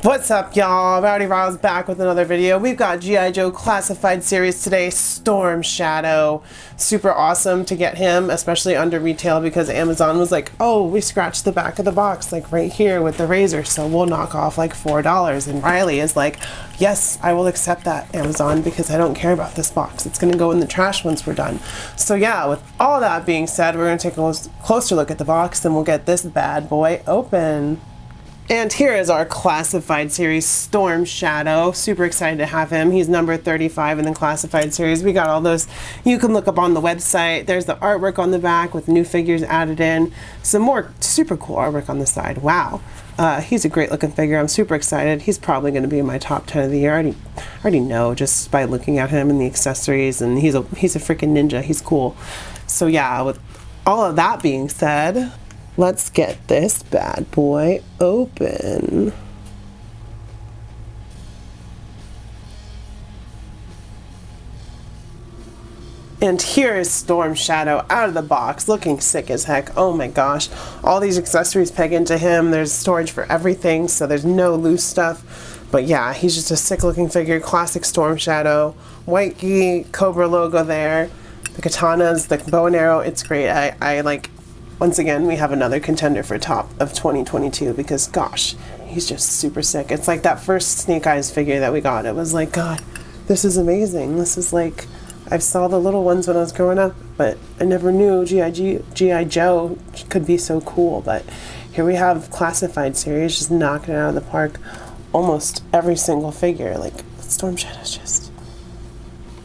What's up, y'all? Rowdy Row's back with another video. We've got G.I. Joe Classified Series today, Storm Shadow. Super awesome to get him, especially under retail, because Amazon was like, oh, we scratched the back of the box, like right here with the razor, so we'll knock off like $4. And Riley is like, yes, I will accept that, Amazon, because I don't care about this box. It's going to go in the trash once we're done. So yeah, with all that being said, we're going to take a closer look at the box, and we'll get this bad boy open. And here is our Classified Series Storm Shadow. Super excited to have him. He's number 35 in the Classified Series. We got all those you can look up on the website. There's the artwork on the back with new figures added in. Some more super cool artwork on the side. Wow. He's a great looking figure. I'm super excited. He's probably going to be in my top 10 of the year. I already know just by looking at him and the accessories, and he's a freaking ninja. He's cool. So yeah, with all of that being said, let's get this bad boy open. And here is Storm Shadow out of the box, looking sick as heck. Oh my gosh. All these accessories peg into him. There's storage for everything, so there's no loose stuff. But yeah, he's just a sick looking figure. Classic Storm Shadow. White gi, Cobra logo there. The katanas, the bow and arrow. It's great. I like... Once again, we have another contender for top of 2022 because, gosh, he's just super sick. It's like that first Snake Eyes figure that we got. It was like, God, this is amazing. This is like, I saw the little ones when I was growing up, but I never knew G.I. Joe could be so cool. But here we have Classified Series just knocking it out of the park. Almost every single figure. Like, Storm Shadow's just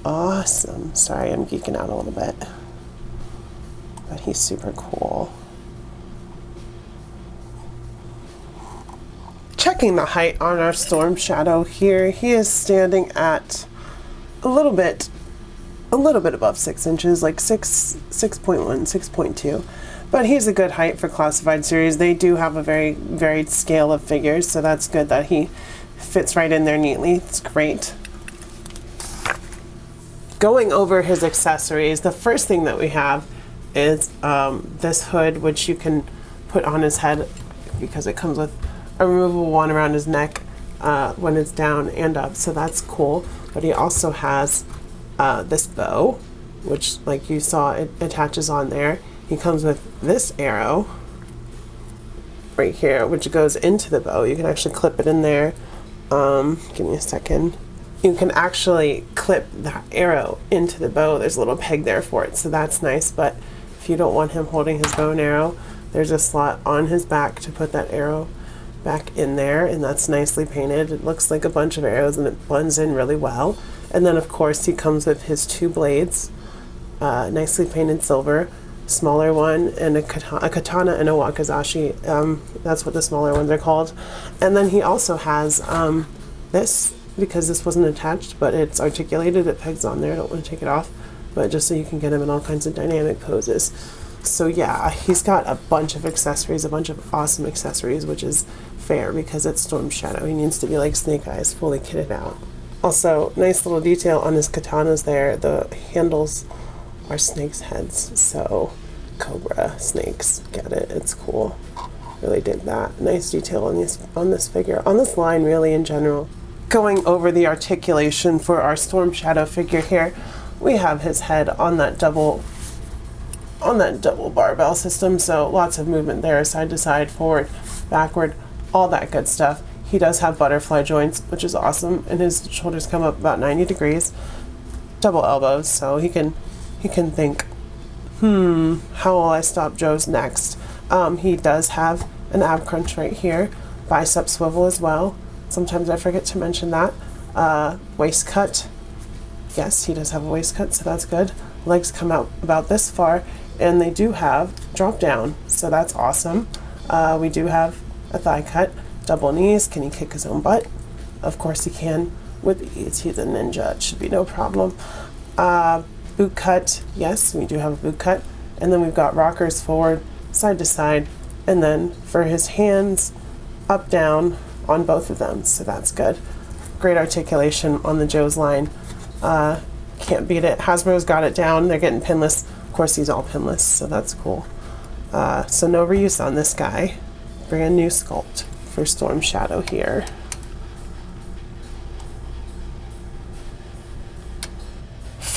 awesome. Sorry, I'm geeking out a little bit. But he's super cool. Checking the height on our Storm Shadow here, he is standing at a little bit above 6 inches, like 6.1, 6.2. But he's a good height for Classified Series. They do have a very varied scale of figures, so that's good that he fits right in there neatly. It's great. Going over his accessories, the first thing that we have is this hood, which you can put on his head because it comes with a removable one around his neck when it's down and up, so that's cool. But he also has this bow, which, like you saw, it attaches on there. He comes with this arrow right here, which goes into the bow. You can actually clip it in there. Give me a second. You can actually clip that arrow into the bow. There's a little peg there for it, so that's nice. But if you don't want him holding his bow and arrow, there's a slot on his back to put that arrow back in there, and that's nicely painted. It looks like a bunch of arrows and it blends in really well. And then of course he comes with his two blades, nicely painted silver, smaller one, and a katana and a wakizashi. That's what the smaller ones are called. And then he also has this, because this wasn't attached, but it's articulated, it pegs on there. I don't want to take it off, but just so you can get him in all kinds of dynamic poses. So yeah, he's got a bunch of accessories, a bunch of awesome accessories, which is fair because it's Storm Shadow. He needs to be like Snake Eyes, fully kitted out. Also, nice little detail on his katanas there. The handles are snakes' heads, so cobra snakes. Get it? It's cool. Really dig that. Nice detail on this figure, on this line, really in general. Going over the articulation for our Storm Shadow figure here, we have his head on that double barbell system, so lots of movement there, side to side, forward, backward, all that good stuff. He does have butterfly joints, which is awesome, and his shoulders come up about 90 degrees, double elbows, so he can think, how will I stop Joe's next? He does have an ab crunch right here, bicep swivel as well. Sometimes I forget to mention that. Waist cut. Yes, he does have a waist cut, so that's good. Legs come out about this far, and they do have drop down, so that's awesome. We do have a thigh cut, double knees. Can he kick his own butt? Of course he can, with ease. He's a ninja, it should be no problem. Boot cut, yes, we do have a boot cut. And then we've got rockers forward, side to side, and then for his hands, up, down on both of them, so that's good. Great articulation on the Joe's line. Can't beat it. Hasbro's got it down. They're getting pinless. Of course, he's all pinless, so that's cool. So no reuse on this guy. Brand new sculpt for Storm Shadow here.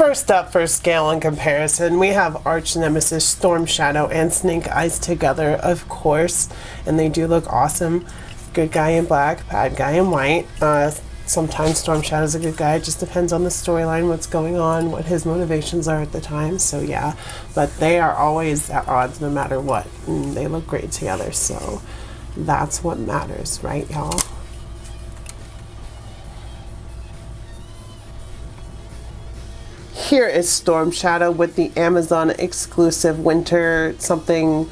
First up for scale and comparison, we have Arch Nemesis, Storm Shadow, and Snake Eyes together, of course, and they do look awesome. Good guy in black, bad guy in white. Sometimes Storm Shadow's a good guy. It just depends on the storyline, what's going on, what his motivations are at the time. So yeah, but they are always at odds no matter what. And they look great together, so that's what matters, right, y'all? Here is Storm Shadow with the Amazon exclusive winter something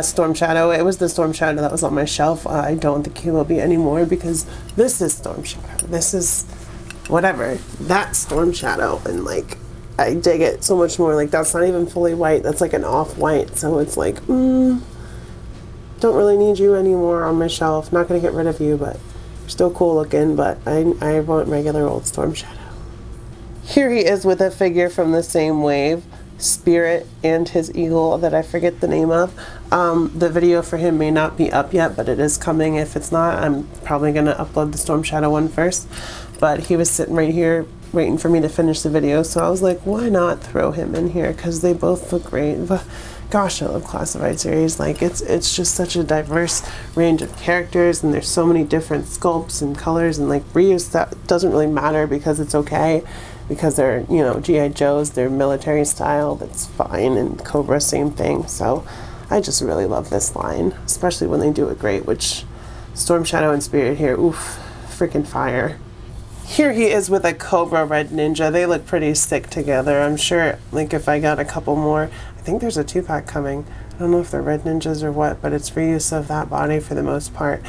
Storm Shadow. It was the Storm Shadow that was on my shelf. I don't think he will be anymore because this is Storm Shadow. This is whatever. That's Storm Shadow, and like I dig it so much more. Like that's not even fully white. That's like an off-white. So it's like, don't really need you anymore on my shelf. Not gonna get rid of you, but you're still cool looking. But I want regular old Storm Shadow. Here he is with a figure from the same wave, Spirit and his eagle that I forget the name of. The video for him may not be up yet, but it is coming. If it's not, I'm probably going to upload the Storm Shadow one first. But he was sitting right here waiting for me to finish the video, so I was like, why not throw him in here? Because they both look great. But gosh, I love classified series. Like it's just such a diverse range of characters, and there's so many different sculpts and colors, and like reuse that doesn't really matter because it's okay. Because they're, you know, G.I. Joes, they're military style, that's fine, and Cobra, same thing. So I just really love this line, especially when they do it great, which Storm Shadow and Spirit here, oof, freaking fire. Here he is with a Cobra Red Ninja. They look pretty sick together. I'm sure, like, if I got a couple more, I think there's a 2-pack coming. I don't know if they're Red Ninjas or what, but it's reuse of that body for the most part.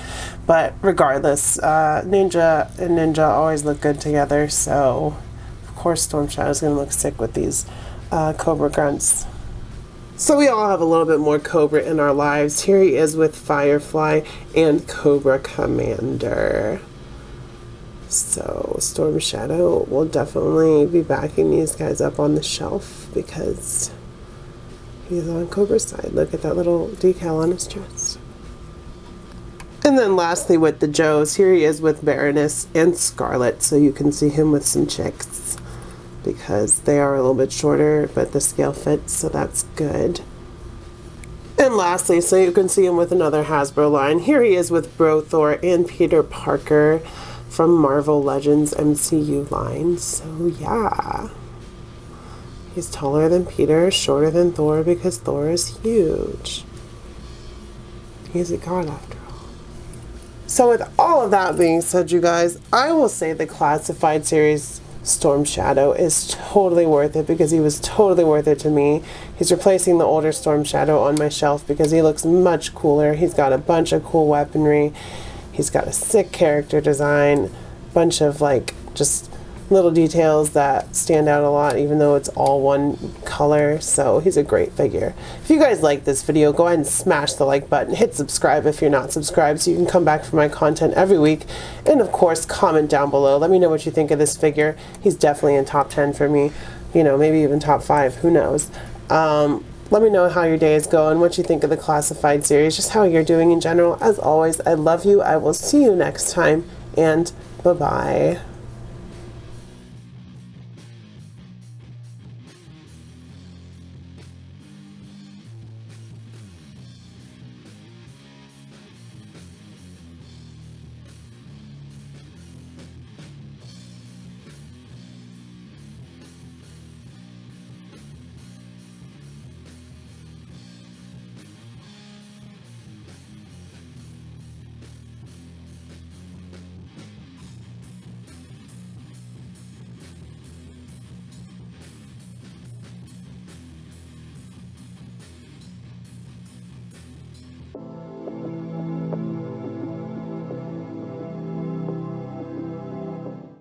But regardless, Ninja and Ninja always look good together, so of course Storm Shadow is going to look sick with these Cobra grunts. So we all have a little bit more Cobra in our lives. Here he is with Firefly and Cobra Commander. So Storm Shadow will definitely be backing these guys up on the shelf because he's on Cobra's side. Look at that little decal on his chest. And then lastly with the Joes, here he is with Baroness and Scarlet, so you can see him with some chicks because they are a little bit shorter, but the scale fits, so that's good. And lastly, so you can see him with another Hasbro line, here he is with Brothor and Peter Parker from Marvel Legends MCU line. So yeah, he's taller than Peter, shorter than Thor because Thor is huge. He's a god after all. So with all of that being said, you guys, I will say the classified series Storm Shadow is totally worth it because he was totally worth it to me. He's replacing the older Storm Shadow on my shelf because he looks much cooler. He's got a bunch of cool weaponry. He's got a sick character design, bunch of like just little details that stand out a lot even though it's all one color. So he's a great figure. If you guys like this video, go ahead and smash the like button, hit subscribe if you're not subscribed so you can come back for my content every week, and of course comment down below. Let me know what you think of this figure. He's definitely in top 10 for me, you know, maybe even top 5, who knows. Let me know how your day is going, what you think of the classified series, just how you're doing in general. As always, I love you. I will see you next time, and bye-bye.